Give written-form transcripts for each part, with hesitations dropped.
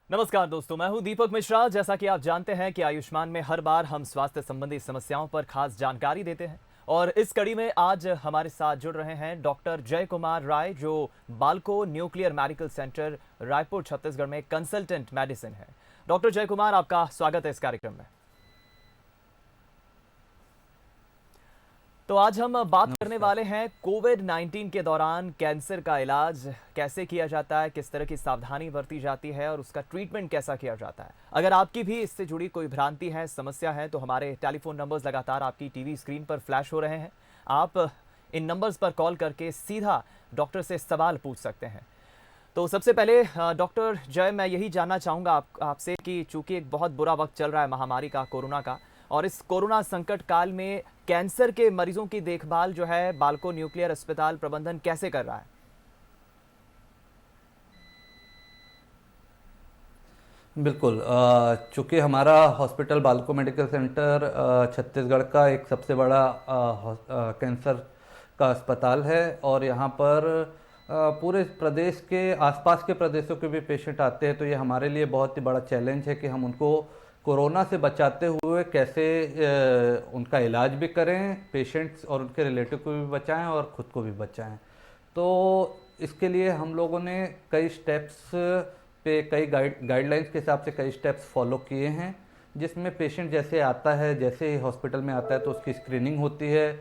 नमस्कार दोस्तों, मैं हूं दीपक मिश्रा। जैसा कि आप जानते हैं कि आयुष्मान में हर बार हम स्वास्थ्य संबंधी समस्याओं पर खास जानकारी देते हैं और इस कड़ी में आज हमारे साथ जुड़ रहे हैं डॉक्टर जय कुमार राय, जो Balco nuclear medical centre Raipur Chhattisgarh में कंसल्टेंट मेडिसिन है। डॉक्टर जय कुमार, आपका स्वागत है इस कार्यक्रम में। तो आज हम बात करने वाले हैं कोविड-19 के दौरान कैंसर का इलाज कैसे किया जाता है, किस तरह की सावधानी बरती जाती है और उसका ट्रीटमेंट कैसा किया जाता है। अगर आपकी भी इससे जुड़ी कोई भ्रांति है, समस्या है, तो हमारे टेलीफोन नंबर्स लगातार आपकी टीवी स्क्रीन पर फ्लैश हो रहे हैं। आप इन नंबर्स पर कॉल करके सीधा डॉक्टर से सवाल पूछ सकते हैं। तो सबसे पहले डॉक्टर जय, मैं यही जानना चाहूँगा आपसे कि चूँकि एक बहुत बुरा वक्त चल रहा है महामारी का, कोरोना का, और इस कोरोना संकट काल में कैंसर के मरीजों की देखभाल जो है बाल्को न्यूक्लियर अस्पताल प्रबंधन कैसे कर रहा है? बिल्कुल। चूँकि हमारा hospital Balco medical centre Chhattisgarh का एक सबसे बड़ा कैंसर का अस्पताल है और यहाँ पर पूरे प्रदेश के आसपास के प्रदेशों के भी पेशेंट आते हैं, तो ये हमारे लिए बहुत ही बड़ा चैलेंज है कि हम उनको कोरोना से बचाते हुए कैसे उनका इलाज भी करें, पेशेंट्स और उनके रिलेटिव को भी बचाएं और ख़ुद को भी बचाएं। तो इसके लिए हम लोगों ने कई स्टेप्स पे, कई गाइडलाइंस के हिसाब से कई स्टेप्स फॉलो किए हैं, जिसमें पेशेंट जैसे आता है, जैसे ही हॉस्पिटल में आता है तो उसकी स्क्रीनिंग होती है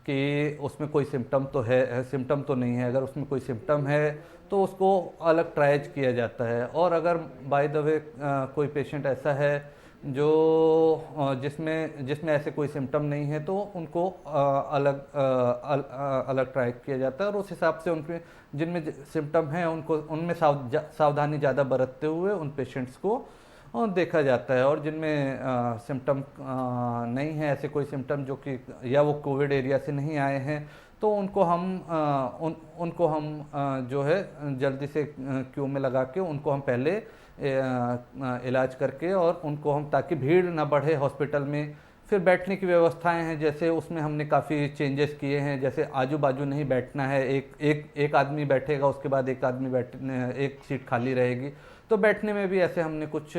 कि उसमें कोई सिम्टम तो है, सिम्टम तो नहीं है। अगर उसमें कोई सिम्टम है तो उसको अलग ट्राइज किया जाता है, और अगर बाय द वे कोई पेशेंट ऐसा है जो जिसमें ऐसे कोई सिम्टम नहीं है तो उनको अलग ट्राई किया जाता है, और उस हिसाब से उनके जिनमें सिम्टम हैं उनको उनमें सावधानी ज़्यादा बरतते हुए उन पेशेंट्स को देखा जाता है। और जिनमें सिम्टम नहीं है, ऐसे कोई सिम्टम जो कि या वो कोविड एरिया से नहीं आए हैं, तो उनको हम जो है जल्दी से क्यू में लगा के उनको हम पहले इलाज करके, और उनको हम, ताकि भीड़ ना बढ़े हॉस्पिटल में। फिर बैठने की व्यवस्थाएं हैं, जैसे उसमें हमने काफ़ी चेंजेस किए हैं, जैसे आजू बाजू नहीं बैठना है, एक आदमी बैठेगा, उसके बाद एक सीट खाली रहेगी। तो बैठने में भी ऐसे हमने कुछ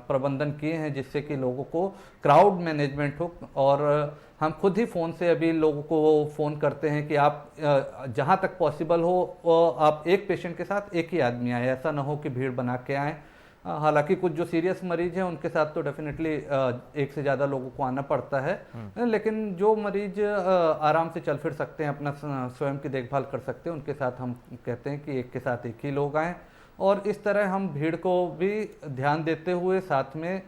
प्रबंधन किए हैं जिससे कि लोगों को क्राउड मैनेजमेंट हो, और हम खुद ही फ़ोन से अभी लोगों को फ़ोन करते हैं कि आप जहाँ तक पॉसिबल हो आप एक पेशेंट के साथ एक ही आदमी आए, ऐसा ना हो कि भीड़ बना के आएँ। हालांकि कुछ जो सीरियस मरीज हैं उनके साथ तो डेफिनेटली एक से ज़्यादा लोगों को आना पड़ता है, लेकिन जो मरीज आराम से चल फिर सकते हैं, अपना स्वयं की देखभाल कर सकते हैं, उनके साथ हम कहते हैं कि एक के साथ एक ही लोग आएँ। और इस तरह हम भीड़ को भी ध्यान देते हुए साथ में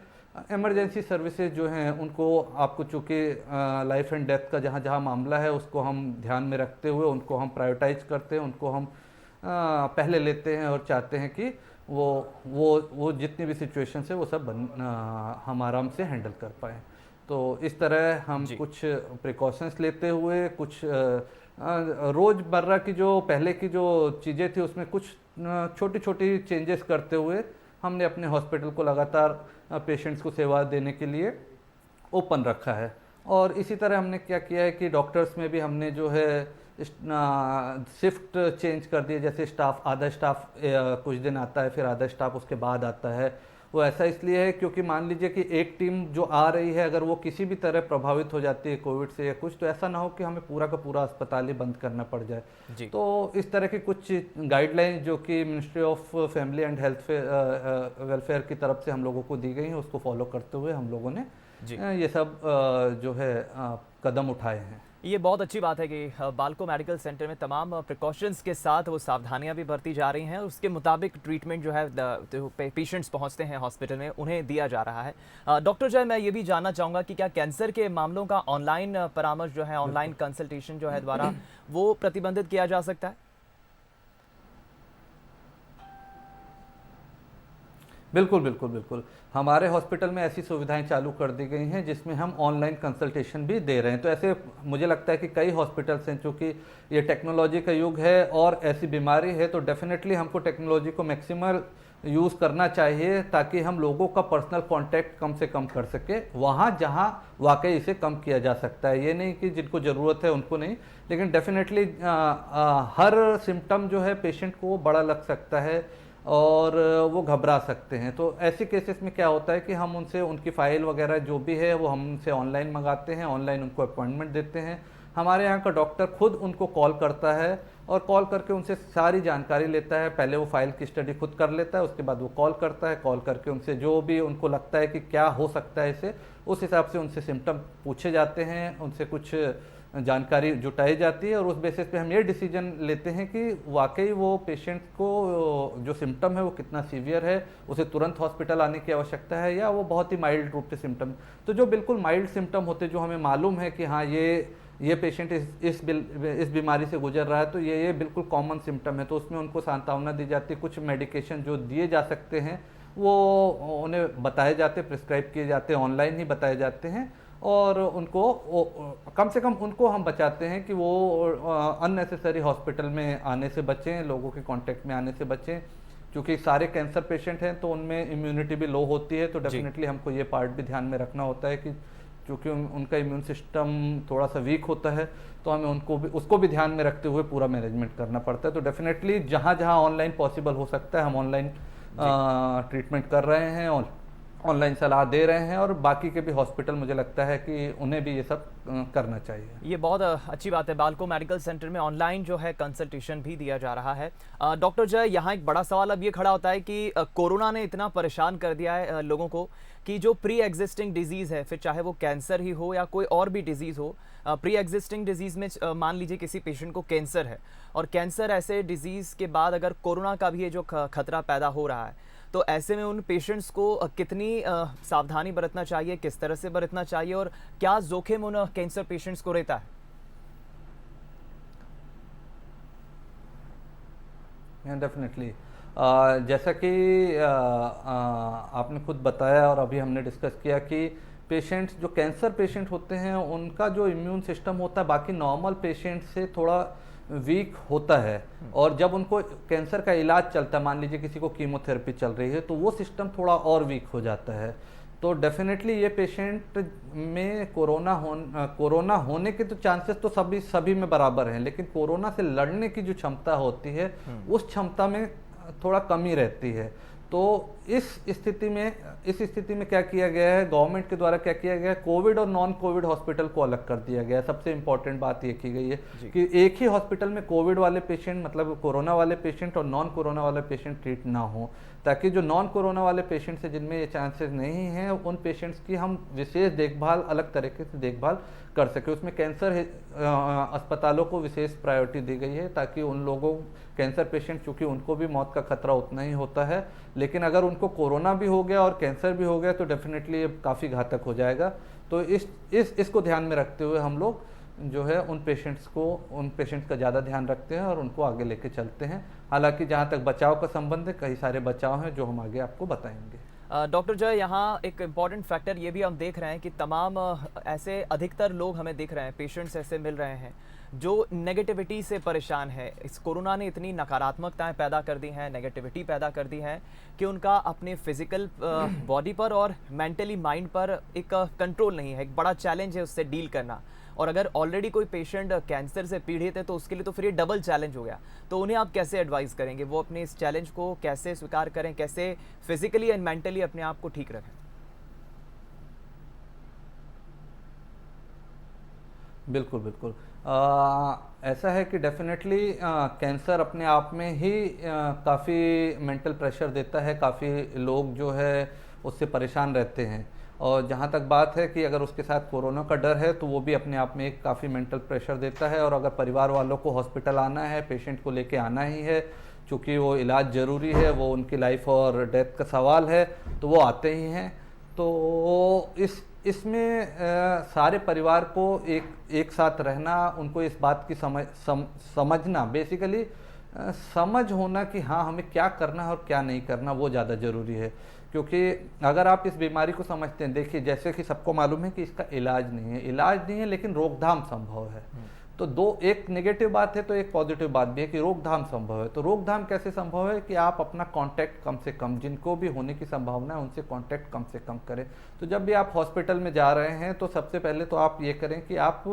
इमरजेंसी सर्विसेज जो हैं उनको, आपको चूँकि लाइफ एंड डेथ का जहाँ जहाँ मामला है उसको हम ध्यान में रखते हुए उनको हम प्रायोरिटाइज करते हैं, उनको हम पहले लेते हैं, और चाहते हैं कि वो जितनी भी सिचुएशन है वो सब हम आराम से हैंडल कर पाएँ। तो इस तरह हम कुछ प्रिकॉशंस लेते हुए, कुछ रोज़मर्रा की जो पहले की जो चीज़ें थी उसमें कुछ छोटी छोटी चेंजेस करते हुए हमने अपने हॉस्पिटल को लगातार पेशेंट्स को सेवा देने के लिए ओपन रखा है। और इसी तरह हमने क्या किया है कि डॉक्टर्स में भी हमने जो है शिफ्ट चेंज कर दिए, जैसे आधा स्टाफ कुछ दिन आता है, फिर आधा स्टाफ उसके बाद आता है। वो ऐसा इसलिए है क्योंकि मान लीजिए कि एक टीम जो आ रही है, अगर वो किसी भी तरह प्रभावित हो जाती है कोविड से या कुछ, तो ऐसा ना हो कि हमें पूरा का पूरा अस्पताल ही बंद करना पड़ जाए। तो इस तरह की कुछ गाइडलाइंस जो कि ministry of family and health welfare की तरफ से हम लोगों को दी गई हैं, उसको फॉलो करते हुए हम लोगों ने ये सब जो है कदम उठाए हैं। ये बहुत अच्छी बात है कि बाल्को मेडिकल सेंटर में तमाम प्रिकॉशंस के साथ वो सावधानियां भी बरती जा रही हैं और उसके मुताबिक ट्रीटमेंट जो है पेशेंट्स पहुंचते हैं हॉस्पिटल में उन्हें दिया जा रहा है। डॉक्टर जय, मैं ये भी जानना चाहूँगा कि क्या कैंसर के मामलों का ऑनलाइन परामर्श जो है, ऑनलाइन कंसल्टेशन जो है द्वारा, वो प्रतिबंधित किया जा सकता है? बिल्कुल बिल्कुल बिल्कुल। हमारे हॉस्पिटल में ऐसी सुविधाएं चालू कर दी गई हैं जिसमें हम ऑनलाइन कंसल्टेशन भी दे रहे हैं। तो ऐसे मुझे लगता है कि कई हॉस्पिटल्स हैं, चूँकि ये टेक्नोलॉजी का युग है और ऐसी बीमारी है, तो डेफिनेटली हमको टेक्नोलॉजी को मैक्सिमल यूज़ करना चाहिए, ताकि हम लोगों का पर्सनल कांटेक्ट कम से कम कर सके वहाँ जहाँ वाकई इसे कम किया जा सकता है। ये नहीं कि जिनको ज़रूरत है उनको नहीं, लेकिन डेफिनेटली हर सिम्टम जो है पेशेंट को बड़ा लग सकता है और वो घबरा सकते हैं। तो ऐसे केसेस में क्या होता है कि हम उनसे उनकी फ़ाइल वगैरह जो भी है वो हम उनसे ऑनलाइन मंगाते हैं, ऑनलाइन उनको अपॉइंटमेंट देते हैं। हमारे यहाँ का डॉक्टर खुद उनको कॉल करता है और कॉल करके उनसे सारी जानकारी लेता है। पहले वो फाइल की स्टडी खुद कर लेता है, उसके बाद वो कॉल करता है, कॉल करके उनसे जो भी उनको लगता है कि क्या हो सकता है इसे, उस हिसाब से उनसे सिम्टम पूछे जाते हैं, उनसे कुछ जानकारी जुटाई जाती है और उस बेसिस पे हम ये डिसीजन लेते हैं कि वाकई वो पेशेंट को जो सिम्टम है वो कितना सीवियर है, उसे तुरंत हॉस्पिटल आने की आवश्यकता है या वो बहुत ही माइल्ड रूप से सिम्टम। तो जो बिल्कुल माइल्ड सिम्टम होते जो हमें मालूम है कि हाँ ये पेशेंट इस बीमारी से गुजर रहा है, तो ये बिल्कुल कॉमन सिम्टम है, तो उसमें उनको सांत्वना दी जाती है। कुछ मेडिकेशन जो दिए जा सकते हैं वो उन्हें बताए जाते, प्रिस्क्राइब किए जाते हैं, ऑनलाइन ही बताए जाते हैं और उनको कम से कम उनको हम बचाते हैं कि वो अननेसेसरी हॉस्पिटल में आने से बचें, लोगों के कांटेक्ट में आने से बचें। क्योंकि सारे कैंसर पेशेंट हैं तो उनमें इम्यूनिटी भी लो होती है, तो डेफिनेटली हमको ये पार्ट भी ध्यान में रखना होता है कि क्योंकि उनका इम्यून सिस्टम थोड़ा सा वीक होता है, तो हमें उसको भी ध्यान में रखते हुए पूरा मैनेजमेंट करना पड़ता है। तो डेफिनेटली जहाँ जहाँ ऑनलाइन पॉसिबल हो सकता है हम ऑनलाइन ट्रीटमेंट कर रहे हैं और ऑनलाइन सलाह दे रहे हैं, और बाकी के भी हॉस्पिटल मुझे लगता है कि उन्हें भी ये सब करना चाहिए। ये बहुत अच्छी बात है। बालको मेडिकल सेंटर में ऑनलाइन जो है कंसल्टेशन भी दिया जा रहा है। डॉक्टर जय, यहाँ एक बड़ा सवाल अब ये खड़ा होता है कि कोरोना ने इतना परेशान कर दिया है लोगों को कि जो प्री एग्जिस्टिंग डिजीज़ है, फिर चाहे वो कैंसर ही हो या कोई और भी डिजीज़ हो, प्री एग्जिस्टिंग डिजीज़ में मान लीजिए किसी पेशेंट को कैंसर है और कैंसर ऐसे डिजीज़ के बाद अगर कोरोना का भी ये जो खतरा पैदा हो रहा है, तो ऐसे में उन पेशेंट्स को कितनी सावधानी बरतना चाहिए, किस तरह से बरतना चाहिए और क्या जोखिम उन कैंसर पेशेंट्स को रहता है? डेफिनेटली जैसा कि आपने खुद बताया और अभी हमने डिस्कस किया कि पेशेंट्स जो कैंसर पेशेंट होते हैं उनका जो इम्यून सिस्टम होता है बाकी नॉर्मल पेशेंट से थोड़ा वीक होता है, और जब उनको कैंसर का इलाज चलता है, मान लीजिए किसी को कीमोथेरेपी चल रही है, तो वो सिस्टम थोड़ा और वीक हो जाता है। तो डेफिनेटली ये पेशेंट में कोरोना होने के तो चांसेस तो सभी में बराबर हैं, लेकिन कोरोना से लड़ने की जो क्षमता होती है उस क्षमता में थोड़ा कमी रहती है। तो इस स्थिति में क्या किया गया है, गवर्नमेंट के द्वारा क्या किया गया है, कोविड और नॉन कोविड हॉस्पिटल को अलग कर दिया गया है। सबसे इंपॉर्टेंट बात ये की गई है कि एक ही हॉस्पिटल में कोविड वाले पेशेंट मतलब कोरोना वाले पेशेंट और नॉन कोरोना वाले पेशेंट ट्रीट ना हो, ताकि जो नॉन कोरोना वाले पेशेंट्स हैं जिनमें ये चांसेस नहीं हैं, उन पेशेंट्स की हम विशेष देखभाल अलग तरीके से देखभाल कर सके। उसमें कैंसर अस्पतालों को विशेष प्रायोरिटी दी गई है, ताकि उन लोगों कैंसर पेशेंट चूँकि उनको भी मौत का खतरा उतना ही होता है, लेकिन अगर उनको कोरोना भी हो गया और कैंसर भी हो गया तो डेफिनेटली ये काफ़ी घातक हो जाएगा। तो इसको ध्यान में रखते हुए हम लोग जो है उन पेशेंट्स का ज़्यादा ध्यान रखते हैं और उनको आगे लेके चलते हैं। हालांकि जहाँ तक बचाव का संबंध है, कई सारे बचाव हैं जो हम आगे आपको बताएंगे। डॉक्टर जय, यहाँ एक इम्पॉर्टेंट फैक्टर ये भी हम देख रहे हैं कि तमाम ऐसे अधिकतर लोग हमें दिख रहे हैं, पेशेंट्स ऐसे मिल रहे हैं जो नेगेटिविटी से परेशान है। इस कोरोना ने इतनी नकारात्मकताएं पैदा कर दी हैं, नेगेटिविटी पैदा कर दी है कि उनका अपने फिजिकल बॉडी पर और मेंटली माइंड पर एक कंट्रोल नहीं है। एक बड़ा चैलेंज है उससे डील करना, और अगर ऑलरेडी कोई पेशेंट कैंसर से पीड़ित है तो उसके लिए तो फिर ये डबल चैलेंज हो गया। तो उन्हें आप कैसे एडवाइस करेंगे, वो अपने इस चैलेंज को कैसे स्वीकार करें, कैसे फिजिकली एंड मेंटली अपने आप को ठीक रखें? बिल्कुल ऐसा है कि डेफिनेटली कैंसर अपने आप में ही काफ़ी मेंटल प्रेशर देता है, काफ़ी लोग जो है उससे परेशान रहते हैं। और जहाँ तक बात है कि अगर उसके साथ कोरोना का डर है तो वो भी अपने आप में एक काफ़ी मेंटल प्रेशर देता है, और अगर परिवार वालों को हॉस्पिटल आना है, पेशेंट को लेके आना ही है, चूँकि वो इलाज ज़रूरी है, वो उनकी लाइफ और डेथ का सवाल है, तो वो आते ही हैं। तो इसमें सारे परिवार को एक साथ रहना, उनको इस बात की समझना, बेसिकली समझ होना कि हाँ हमें क्या करना है और क्या नहीं करना, वो ज़्यादा ज़रूरी है। क्योंकि अगर आप इस बीमारी को समझते हैं, देखिए जैसे कि सबको मालूम है कि इसका इलाज नहीं है लेकिन रोकथाम संभव है। तो दो, एक नेगेटिव बात है तो एक पॉजिटिव बात भी है कि रोकथाम संभव है। तो रोकथाम कैसे संभव है कि आप अपना कांटेक्ट कम से कम, जिनको भी होने की संभावना है उनसे कांटेक्ट कम से कम करें। तो जब भी आप हॉस्पिटल में जा रहे हैं तो सबसे पहले तो आप ये करें कि आप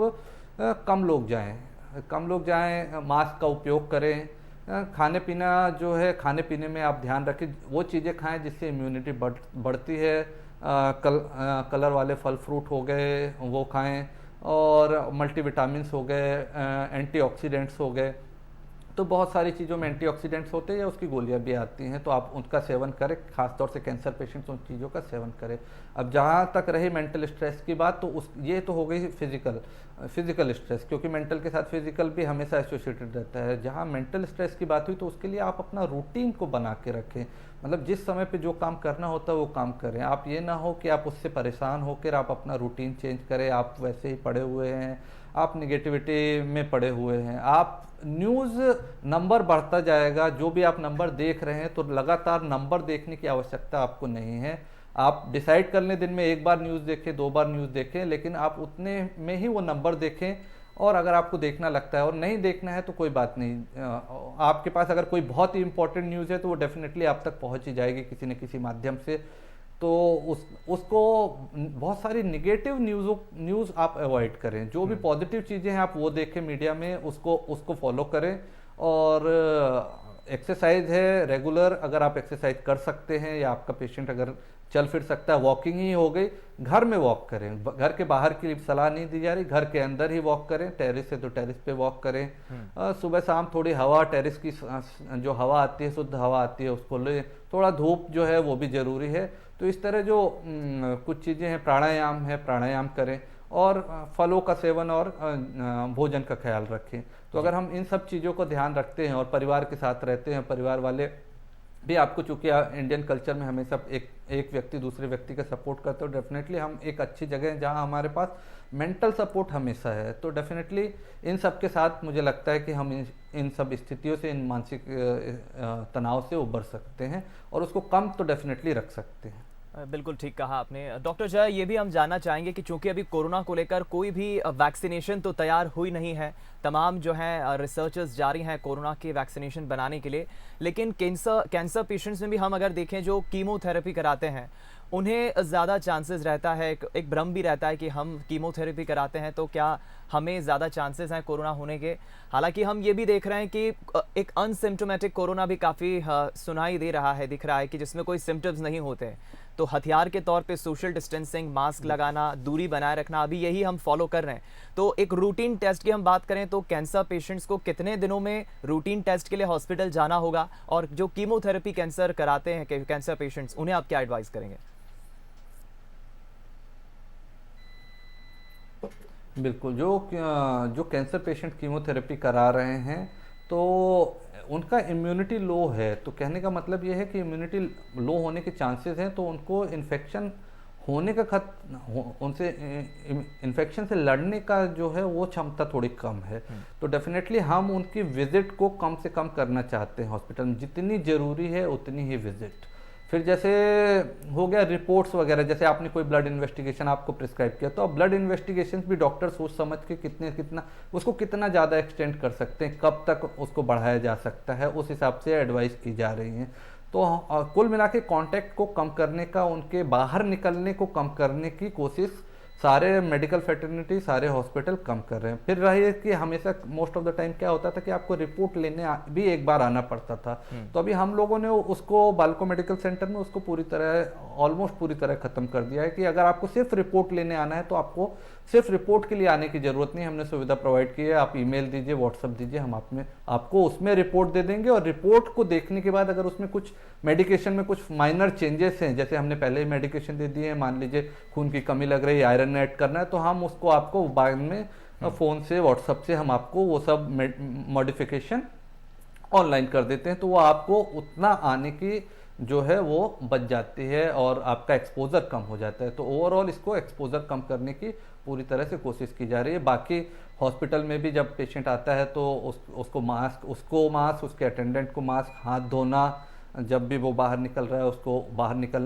कम लोग जाएं, मास्क का उपयोग करें। खाने पीना जो है, खाने पीने में आप ध्यान रखें, वो चीज़ें खाएं जिससे इम्यूनिटी बढ़ती है। कलर वाले फल फ्रूट हो गए वो खाएं, और मल्टीविटामिन्स हो गए, एंटीऑक्सीडेंट्स हो गए। तो बहुत सारी चीज़ों में एंटीऑक्सीडेंट्स होते हैं या उसकी गोलियां भी आती हैं, तो आप उनका सेवन करें। खासतौर से कैंसर पेशेंट्स उन चीज़ों का सेवन करें। अब जहाँ तक रही मेंटल स्ट्रेस की बात, तो ये तो हो गई फिजिकल स्ट्रेस, क्योंकि मेंटल के साथ फिजिकल भी हमेशा एसोसिएटेड रहता है। जहाँ मेंटल स्ट्रेस की बात हुई तो उसके लिए आप अपना रूटीन को बना के रखें, मतलब जिस समय पे जो काम करना होता है वो काम करें। आप ये ना हो कि आप उससे परेशान होकर आप अपना रूटीन चेंज करें। आप वैसे ही पड़े हुए हैं, आप निगेटिविटी में पड़े हुए हैं, आप न्यूज़ नंबर बढ़ता जाएगा। जो भी आप नंबर देख रहे हैं, तो लगातार नंबर देखने की आवश्यकता आपको नहीं है। आप डिसाइड कर लें दिन में एक बार न्यूज़ देखें, 2 बार न्यूज़ देखें, लेकिन आप उतने में ही वो नंबर देखें। और अगर आपको देखना लगता है और नहीं देखना है तो कोई बात नहीं, आपके पास अगर कोई बहुत ही इंपॉर्टेंट न्यूज़ है तो वो डेफिनेटली आप तक पहुंच ही जाएगी किसी न किसी माध्यम से। तो उसको बहुत सारी निगेटिव न्यूज़ आप अवॉइड करें। जो भी पॉजिटिव चीज़ें हैं आप वो देखें मीडिया में, उसको फॉलो करें। और एक्सरसाइज है रेगुलर, अगर आप एक्सरसाइज कर सकते हैं या आपका पेशेंट अगर चल फिर सकता है, वॉकिंग ही हो गई, घर में वॉक करें। घर के बाहर की सलाह नहीं दी जा रही, घर के अंदर ही वॉक करें। टेरिस है तो टेरिस पे वॉक करें। सुबह शाम थोड़ी हवा, टेरिस की जो हवा आती है, शुद्ध हवा आती है, उसको ले। थोड़ा धूप जो है वो भी जरूरी है। तो इस तरह जो कुछ चीज़ें हैं, प्राणायाम करें, और फलों का सेवन और भोजन का ख्याल रखें। तो अगर हम इन सब चीज़ों को ध्यान रखते हैं और परिवार के साथ रहते हैं, परिवार वाले भी आपको, चूंकि इंडियन कल्चर में हमेशा एक व्यक्ति दूसरे व्यक्ति का सपोर्ट करते हो, डेफिनेटली हम एक अच्छी जगह हैं जहां हमारे पास मेंटल सपोर्ट हमेशा है। तो डेफिनेटली इन सब के साथ मुझे लगता है कि हम इन सब स्थितियों से, इन मानसिक तनाव से उबर सकते हैं और उसको कम तो डेफिनेटली रख सकते हैं। बिल्कुल ठीक कहा आपने। डॉक्टर जय, ये भी हम जानना चाहेंगे कि चूंकि अभी कोरोना को लेकर कोई भी वैक्सीनेशन तो तैयार हुई नहीं है, तमाम जो है रिसर्चर्स जारी हैं कोरोना के वैक्सीनेशन बनाने के लिए, लेकिन कैंसर पेशेंट्स में भी हम अगर देखें जो कीमोथेरेपी कराते हैं, उन्हें ज़्यादा चांसेस रहता है, एक भ्रम भी रहता है कि हम कीमोथेरेपी कराते हैं तो क्या हमें ज़्यादा चांसेस हैं कोरोना होने के। हालांकि हम ये भी देख रहे हैं कि एक अनसिम्टोमेटिक कोरोना भी काफ़ी सुनाई दे रहा है, दिख रहा है कि जिसमें कोई सिम्टम्स नहीं होते। तो हथियार के तौर पे सोशल डिस्टेंसिंग, मास्क लगाना, दूरी बनाए रखना, अभी यही हम फॉलो कर रहे हैं। तो एक रूटीन टेस्ट की हम बात करें तो कैंसर पेशेंट्स को कितने दिनों में रूटीन टेस्ट के लिए हॉस्पिटल जाना होगा, और जो कीमोथेरेपी कैंसर कराते हैं कैंसर पेशेंट्स, उन्हें आप क्या एडवाइस करेंगे? बिल्कुल, जो कैंसर पेशेंट कीमोथेरेपी करा रहे हैं तो उनका इम्यूनिटी लो है। तो कहने का मतलब ये है कि इम्यूनिटी लो होने के चांसेस हैं, तो उनको इन्फेक्शन होने का उनसे इन्फेक्शन से लड़ने का जो है वो क्षमता थोड़ी कम है। तो डेफिनेटली हम उनकी विजिट को कम से कम करना चाहते हैं हॉस्पिटल में, जितनी ज़रूरी है उतनी ही विजिट। फिर जैसे हो गया रिपोर्ट्स वगैरह, जैसे आपने कोई ब्लड इन्वेस्टिगेशन आपको प्रिस्क्राइब किया, तो अब ब्लड इन्वेस्टिगेशन भी डॉक्टर सोच समझ के कितना ज़्यादा एक्सटेंड कर सकते हैं, कब तक उसको बढ़ाया जा सकता है, उस हिसाब से एडवाइस की जा रही हैं। तो कुल मिला के कॉन्टैक्ट को कम करने का, उनके बाहर निकलने को कम करने की कोशिश सारे मेडिकल फैटर्निटी, सारे हॉस्पिटल कम कर रहे हैं। फिर रही है कि हमेशा मोस्ट ऑफ द टाइम क्या होता था कि आपको रिपोर्ट लेने भी एक बार आना पड़ता था। तो अभी हम लोगों ने उसको बालको मेडिकल सेंटर में उसको ऑलमोस्ट पूरी तरह खत्म कर दिया है कि अगर आपको सिर्फ रिपोर्ट लेने आना है तो आपको सिर्फ रिपोर्ट के लिए आने की जरूरत नहीं। हमने सुविधा प्रोवाइड की है, आप ईमेल दीजिए, व्हाट्सअप दीजिए, हम आपको उसमें रिपोर्ट दे देंगे। और रिपोर्ट को देखने के बाद अगर उसमें कुछ मेडिकेशन में कुछ माइनर चेंजेस हैं, जैसे हमने पहले ही मेडिकेशन दे दिए हैं, मान लीजिए खून की कमी लग रही है, आयरन ऐड करना है, तो हम उसको आपको बाद में फ़ोन से, व्हाट्सअप से हम आपको वो सब मॉडिफिकेशन ऑनलाइन कर देते हैं। तो वो आपको उतना आने की जो है वो बच जाती है और आपका एक्सपोजर कम हो जाता है। तो ओवरऑल इसको एक्सपोजर कम करने की पूरी तरह से कोशिश की जा रही है। बाकी हॉस्पिटल में भी जब पेशेंट आता है तो उसको मास्क, उसके अटेंडेंट को मास्क, हाथ धोना, जब भी वो बाहर निकल रहा है उसको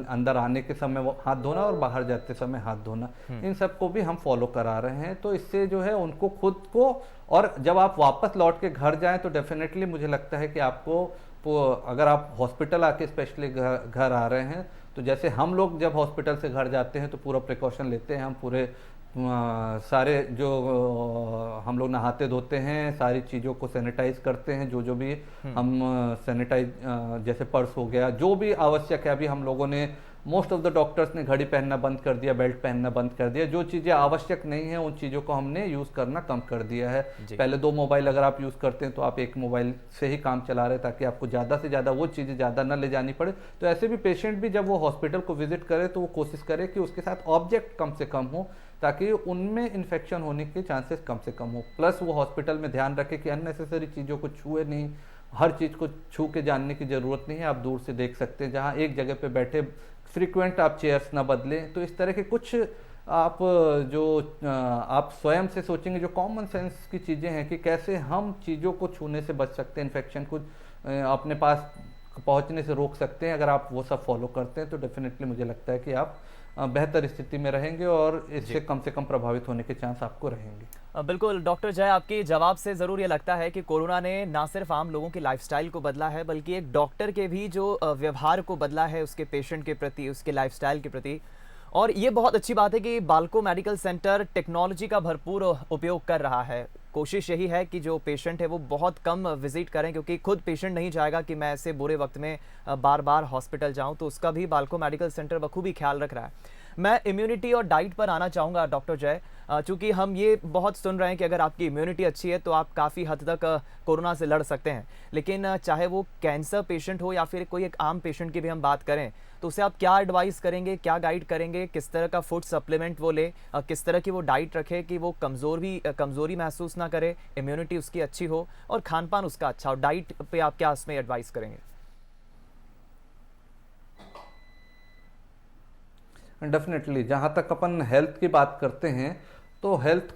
अंदर आने के समय वो हाथ धोना और बाहर जाते समय हाथ धोना, इन सब को भी हम फॉलो करा रहे हैं। तो इससे जो है उनको खुद को, और जब आप वापस लौट के घर जाएं तो डेफिनेटली मुझे लगता है कि आपको अगर आप हॉस्पिटल आके स्पेशली घर आ रहे हैं, तो जैसे हम लोग जब हॉस्पिटल से घर जाते हैं तो पूरा प्रिकॉशन लेते हैं, हम पूरे सारे जो हम लोग नहाते धोते हैं, सारी चीज़ों को सैनिटाइज करते हैं, जो जो भी हम सैनिटाइज जैसे पर्स हो गया, जो भी आवश्यक है। अभी हम लोगों ने मोस्ट ऑफ द डॉक्टर्स ने घड़ी पहनना बंद कर दिया, बेल्ट पहनना बंद कर दिया, जो चीज़ें आवश्यक नहीं है उन चीज़ों को हमने यूज़ करना कम कर दिया है। पहले 2 मोबाइल अगर आप यूज़ करते हैं तो आप 1 मोबाइल से ही काम चला रहे, ताकि आपको ज़्यादा से ज़्यादा वो चीज़ें ज़्यादा न ले जानी पड़े। तो ऐसे भी पेशेंट भी जब वो हॉस्पिटल को विजिट करे तो वो कोशिश करे कि उसके साथ ऑब्जेक्ट कम से कम हो, ताकि उनमें इन्फेक्शन होने के चांसेस कम से कम हो। प्लस वो हॉस्पिटल में ध्यान रखे कि अननेसेसरी चीज़ों को छुए नहीं, हर चीज़ को छू के जानने की ज़रूरत नहीं है, आप दूर से देख सकते हैं। जहाँ एक जगह पे बैठे फ्रीक्वेंट आप चेयर्स ना बदलें। तो इस तरह के कुछ आप जो आप स्वयं से सोचेंगे जो कॉमन सेंस की चीज़ें हैं कि कैसे हम चीज़ों को छूने से बच सकते हैं, इन्फेक्शन को अपने पास पहुंचने से रोक सकते हैं, अगर आप वो सब फॉलो करते हैं तो डेफिनेटली मुझे लगता है कि आप बेहतर स्थिति में रहेंगे और इससे कम से कम प्रभावित होने के चांस आपको रहेंगे। बिल्कुल डॉक्टर जय, आपके जवाब से ज़रूर ये लगता है कि कोरोना ने ना सिर्फ आम लोगों की लाइफस्टाइल को बदला है, बल्कि एक डॉक्टर के भी जो व्यवहार को बदला है उसके पेशेंट के प्रति, उसके लाइफस्टाइल के प्रति। और ये बहुत अच्छी बात है कि बाल्को मेडिकल सेंटर टेक्नोलॉजी का भरपूर उपयोग कर रहा है। कोशिश यही है कि जो पेशेंट है वो बहुत कम विजिट करें, क्योंकि खुद पेशेंट नहीं चाहेगा कि मैं ऐसे बुरे वक्त में बार बार हॉस्पिटल जाऊं, तो उसका भी बाल्को मेडिकल सेंटर बखूबी ख्याल रख रहा है। मैं इम्यूनिटी और डाइट पर आना चाहूँगा डॉक्टर जय, चूँकि हम ये बहुत सुन रहे हैं कि अगर आपकी इम्यूनिटी अच्छी है तो आप काफ़ी हद तक कोरोना से लड़ सकते हैं, लेकिन चाहे वो कैंसर पेशेंट हो या फिर कोई एक आम पेशेंट की भी हम बात करें, तो उसे आप क्या एडवाइस करेंगे, क्या गाइड करेंगे, किस तरह का फूड सप्लीमेंट वो ले, किस तरह की वो डाइट रखे कि वो कमज़ोरी महसूस ना करे, इम्यूनिटी उसकी अच्छी हो और खान पान उसका अच्छा हो। डाइट पे आप क्या उसमें एडवाइस करेंगे? डेफिनेटली जहाँ तक अपन हेल्थ की बात करते हैं तो हेल्थ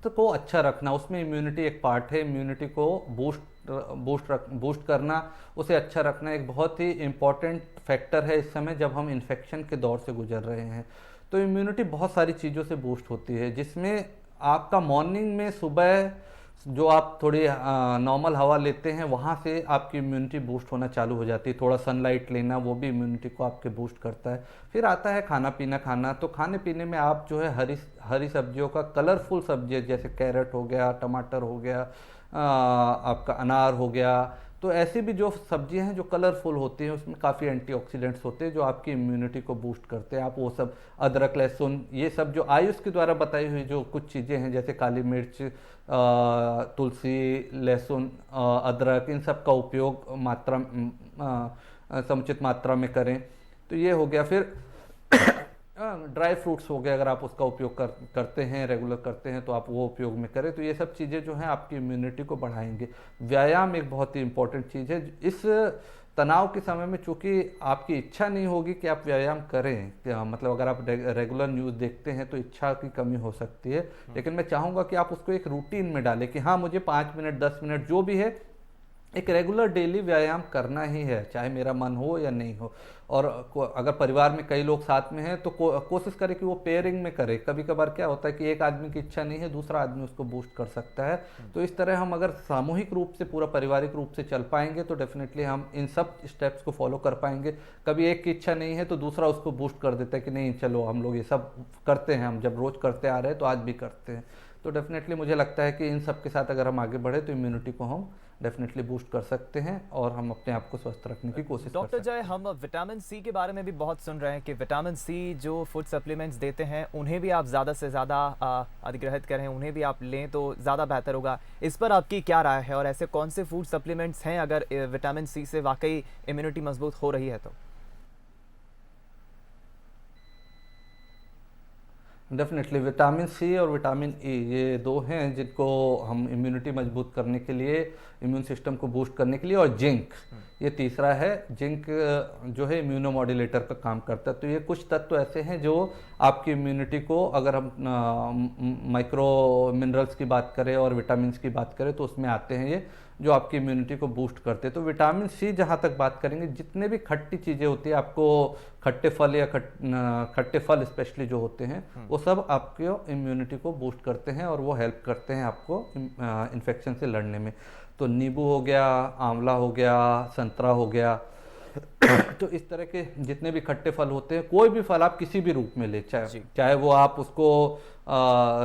को अच्छा रखना, उसमें इम्यूनिटी एक पार्ट है। इम्यूनिटी को बूस्ट करना, उसे अच्छा रखना एक बहुत ही इम्पॉर्टेंट फैक्टर है इस समय जब हम इन्फेक्शन के दौर से गुजर रहे हैं। तो इम्यूनिटी बहुत सारी चीज़ों से बूस्ट होती है, जिसमें आपका मॉर्निंग में सुबह जो आप थोड़ी नॉर्मल हवा लेते हैं वहाँ से आपकी इम्यूनिटी बूस्ट होना चालू हो जाती है। थोड़ा सनलाइट लेना वो भी इम्यूनिटी को आपके बूस्ट करता है। फिर आता है खाना पीना खाना, तो खाने पीने में आप जो है हरी सब्जियों का, कलरफुल सब्जियाँ जैसे कैरेट हो गया, टमाटर हो गया, आपका अनार हो गया, तो ऐसी भी जो सब्जियां हैं जो कलरफुल होती हैं उसमें काफ़ी एंटीऑक्सीडेंट्स होते हैं जो आपकी इम्यूनिटी को बूस्ट करते हैं। आप वो सब अदरक, लहसुन, ये सब जो आयुष के द्वारा बताई हुई जो कुछ चीज़ें हैं जैसे काली मिर्च, तुलसी, लहसुन, अदरक, इन सब का उपयोग समुचित मात्रा में करें। तो ये हो गया। फिर ड्राई फ्रूट्स हो गए, अगर आप उसका उपयोग करते हैं, रेगुलर करते हैं, तो आप वो उपयोग में करें। तो ये सब चीज़ें जो हैं आपकी इम्यूनिटी को बढ़ाएंगे। व्यायाम एक बहुत ही इंपॉर्टेंट चीज़ है। इस तनाव के समय में चूंकि आपकी इच्छा नहीं होगी कि आप व्यायाम करें, मतलब अगर आप रेगुलर न्यूज़ देखते हैं तो इच्छा की कमी हो सकती है, लेकिन मैं चाहूँगा कि आप उसको एक रूटीन में डालें कि हाँ, मुझे 5 मिनट 10 मिनट जो भी है एक रेगुलर डेली व्यायाम करना ही है, चाहे मेरा मन हो या नहीं हो। और अगर परिवार में कई लोग साथ में हैं तो कोशिश करें कि वो पेयरिंग में करे। कभी कभार क्या होता है कि एक आदमी की इच्छा नहीं है, दूसरा आदमी उसको बूस्ट कर सकता है। तो इस तरह हम अगर सामूहिक रूप से, पूरा पारिवारिक रूप से चल पाएंगे तो डेफिनेटली हम इन सब स्टेप्स को फॉलो कर पाएंगे। कभी एक की इच्छा नहीं है तो दूसरा उसको बूस्ट कर देता है कि नहीं चलो हम लोग ये सब करते हैं, हम जब रोज़ करते आ रहे हैं तो आज भी करते हैं। तो डेफिनेटली मुझे लगता है कि इन सब के साथ अगर हम आगे बढ़े तो इम्यूनिटी को हम डेफिनेटली बूस्ट कर सकते हैं और हम अपने आप को स्वस्थ रखने की कोशिश कर सकते हैं। डॉक्टर जय, हम विटामिन सी के बारे में भी बहुत सुन रहे हैं कि विटामिन सी जो फूड सप्लीमेंट्स देते हैं उन्हें भी आप ज़्यादा से ज़्यादा अधिग्रहित करें, उन्हें भी आप लें तो ज़्यादा बेहतर होगा। इस पर आपकी क्या राय है और ऐसे कौन से फूड सप्लीमेंट्स हैं अगर विटामिन सी से वाकई इम्यूनिटी मजबूत हो रही है तो? डेफिनेटली विटामिन सी और विटामिन ई ये दो हैं जिनको हम इम्यूनिटी मजबूत करने के लिए, इम्यून सिस्टम को बूस्ट करने के लिए, और जिंक ये तीसरा है। जिंक जो है इम्यूनोमॉड्यूलेटर का काम करता है। तो ये कुछ तत्व ऐसे हैं जो आपकी इम्यूनिटी को, अगर हम माइक्रो मिनरल्स की बात करें और विटामिन की बात करें तो उसमें आते हैं ये, जो आपकी इम्यूनिटी को बूस्ट करते हैं। तो विटामिन सी जहाँ तक बात करेंगे, जितने भी खट्टी चीज़ें होती है, आपको खट्टे फल या खट्टे फल स्पेशली जो होते हैं, वो सब आपके इम्यूनिटी को बूस्ट करते हैं और वो हेल्प करते हैं आपको इन्फेक्शन से लड़ने में। तो नींबू हो गया, आंवला हो गया, संतरा हो गया, तो इस तरह के जितने भी खट्टे फल होते हैं, कोई भी फल आप किसी भी रूप में ले, चाहे वो आप उसको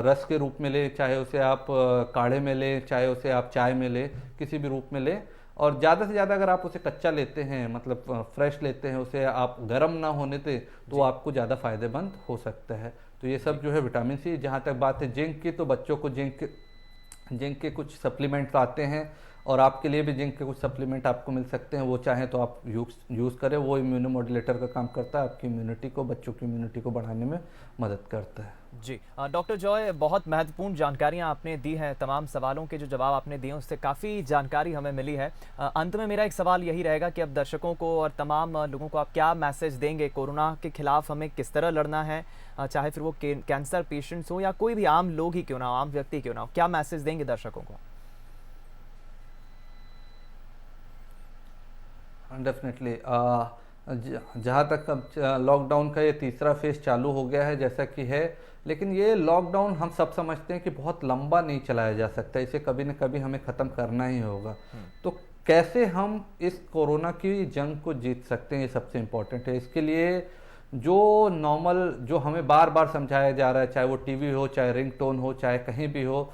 रस के रूप में ले, चाहे उसे आप काढ़े में ले, चाहे उसे आप चाय में ले, किसी भी रूप में ले। और ज़्यादा से ज़्यादा अगर आप उसे कच्चा लेते हैं, मतलब फ्रेश लेते हैं, उसे आप गर्म ना होने दें, तो आपको ज़्यादा फायदेमंद हो सकता है। तो ये सब जो है विटामिन सी। जहाँ तक बात है जिंक की, तो बच्चों को जिंक के कुछ सप्लीमेंट्स आते हैं और आपके लिए भी जिंक के कुछ सप्लीमेंट आपको मिल सकते हैं, वो चाहें तो आप यूज़ करें। वो इम्यूनोमॉड्यूलेटर का काम करता है, आपकी इम्यूनिटी को, बच्चों की इम्यूनिटी को बढ़ाने में मदद करता है। जी डॉक्टर जॉय, बहुत महत्वपूर्ण जानकारियां आपने दी हैं, तमाम सवालों के जो जवाब आपने दिए उससे काफ़ी जानकारी हमें मिली है। अंत में मेरा एक सवाल यही रहेगा कि अब दर्शकों को और तमाम लोगों को आप क्या मैसेज देंगे? कोरोना के खिलाफ हमें किस तरह लड़ना है, चाहे फिर वो कैंसर पेशेंट्स हो या कोई भी आम लोग ही क्यों ना हो, आम व्यक्ति क्यों ना हो, क्या मैसेज देंगे दर्शकों को? डेफिनेटली जहाँ तक अब लॉकडाउन का ये तीसरा फेज चालू हो गया है जैसा कि है, लेकिन ये लॉकडाउन हम सब समझते हैं कि बहुत लंबा नहीं चलाया जा सकता, इसे कभी न कभी हमें ख़त्म करना ही होगा। तो कैसे हम इस कोरोना की जंग को जीत सकते हैं, ये सबसे इम्पोर्टेंट है। इसके लिए जो नॉर्मल, जो हमें बार बार समझाया जा रहा है, चाहे वो टीवी हो, चाहे रिंगटोन हो, चाहे कहीं भी हो,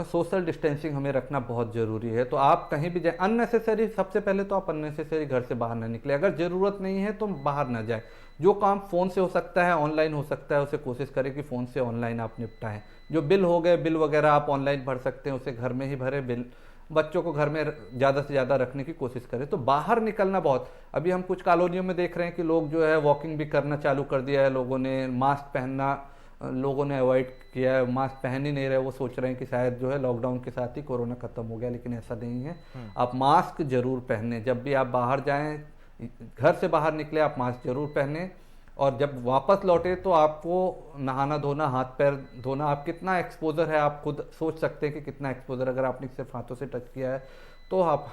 सोशल डिस्टेंसिंग हमें रखना बहुत ज़रूरी है। तो आप कहीं भी जाए, अननेसेसरी, सबसे पहले तो आप अननेसेसरी घर से बाहर ना निकले। अगर ज़रूरत नहीं है तो बाहर ना जाए। जो काम फ़ोन से हो सकता है, ऑनलाइन हो सकता है, उसे कोशिश करें कि फ़ोन से ऑनलाइन आप निपटाएं। जो बिल हो गए, बिल वगैरह आप ऑनलाइन भर सकते हैं, उसे घर में ही भरें। बिल बच्चों को घर में ज़्यादा से ज़्यादा रखने की कोशिश करें। तो बाहर निकलना बहुत, अभी हम कुछ कॉलोनियों में देख रहे हैं कि लोग जो है वॉकिंग भी करना चालू कर दिया है। लोगों ने मास्क पहनना, लोगों ने अवॉइड किया है, मास्क पहन ही नहीं रहे। वो सोच रहे हैं कि शायद जो है लॉकडाउन के साथ ही कोरोना खत्म हो गया, लेकिन ऐसा नहीं है। आप मास्क जरूर पहने, जब भी आप बाहर जाएं, घर से बाहर निकले, आप मास्क जरूर पहने। और जब वापस लौटे तो आपको नहाना धोना, हाथ पैर धोना, आप कितना एक्सपोजर है आप खुद सोच सकते हैं कि कितना एक्सपोजर, अगर आपने सिर्फ हाथों से टच किया है तो आप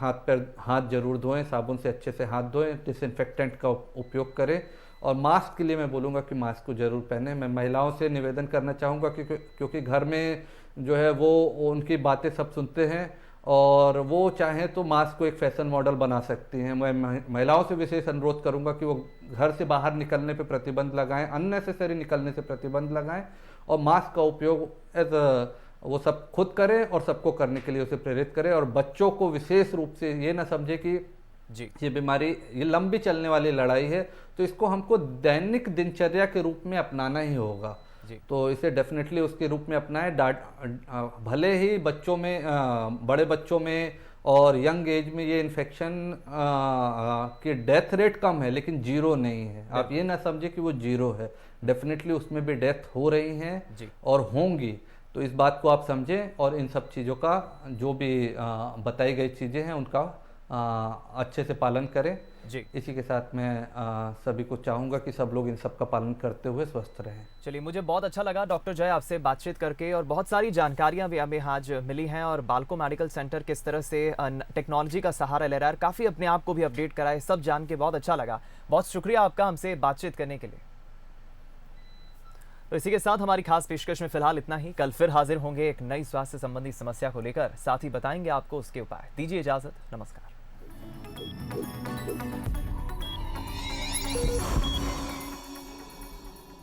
हाथ जरूर धोएं, साबुन से अच्छे से हाथ धोएं, डिसइंफेक्टेंट का उपयोग करें। और मास्क के लिए मैं बोलूँगा कि मास्क को ज़रूर पहने। मैं महिलाओं से निवेदन करना चाहूँगा क्योंकि घर में जो है वो उनकी बातें सब सुनते हैं और वो चाहें तो मास्क को एक फैशन मॉडल बना सकती हैं। मैं महिलाओं से विशेष अनुरोध करूँगा कि वो घर से बाहर निकलने पे प्रतिबंध लगाएं, अननेसेसरी निकलने से प्रतिबंध लगाएं और मास्क का उपयोग वो सब खुद करें और सबको करने के लिए उसे प्रेरित करें। और बच्चों को विशेष रूप से ये ना समझे कि जी, ये बीमारी, ये लंबी चलने वाली लड़ाई है, तो इसको हमको दैनिक दिनचर्या के रूप में अपनाना ही होगा। तो इसे डेफिनेटली उसके रूप में अपनाएं। भले ही बच्चों में, बड़े बच्चों में और यंग एज में ये इन्फेक्शन की डेथ रेट कम है, लेकिन जीरो नहीं है। आप ये ना समझे कि वो जीरो है, डेफिनेटली उसमें भी डेथ हो रही हैं और होंगी। तो इस बात को आप समझें और इन सब चीज़ों का, जो भी बताई गई चीज़ें हैं, उनका अच्छे से पालन करें। जी, इसी के साथ मैं सभी को चाहूँगा कि सब लोग इन सब का पालन करते हुए स्वस्थ रहें। चलिए, मुझे बहुत अच्छा लगा डॉक्टर जय आपसे बातचीत करके और बहुत सारी जानकारियां भी हमें आज मिली हैं। और बाल्को मेडिकल सेंटर किस तरह से टेक्नोलॉजी का सहारा ले रहा है, काफ़ी अपने आप को भी अपडेट करा है, सब जान के बहुत अच्छा लगा। बहुत शुक्रिया आपका हमसे बातचीत करने के लिए। तो इसी के साथ हमारी खास पेशकश में फिलहाल इतना ही। कल फिर हाजिर होंगे एक नई स्वास्थ्य संबंधी समस्या को लेकर, साथ ही बताएंगे आपको उसके उपाय। दीजिए इजाजत, नमस्कार।